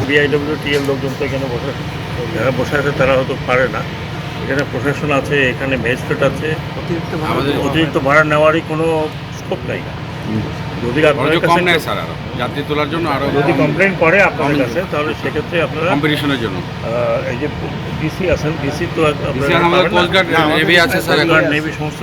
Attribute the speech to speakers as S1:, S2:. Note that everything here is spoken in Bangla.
S1: বিআইডব্লিউটিএল লোকজন তো এখানে বসে, যারা বসে আছে তারা হয়তো পারে না। এখানে প্রশাসন আছে, এখানে ম্যাজিস্ট্রেট আছে, অতিরিক্ত ভাড়া নেওয়ারই কোনো স্কোপ নাই। যদি আপনাদের কাছে
S2: যাত্রী তোলার জন্য আরো
S1: যদি কমপ্লেন করে আপনাদের কাছে, তাহলে সেক্ষেত্রে আপনারা
S2: কম্পিটিশনের জন্য
S1: এই যে ডিসি আছেন, ডিসি তো
S2: আমাদের কোস্ট গার্ড নেভি আছে স্যার,
S1: নেভি সমস্ত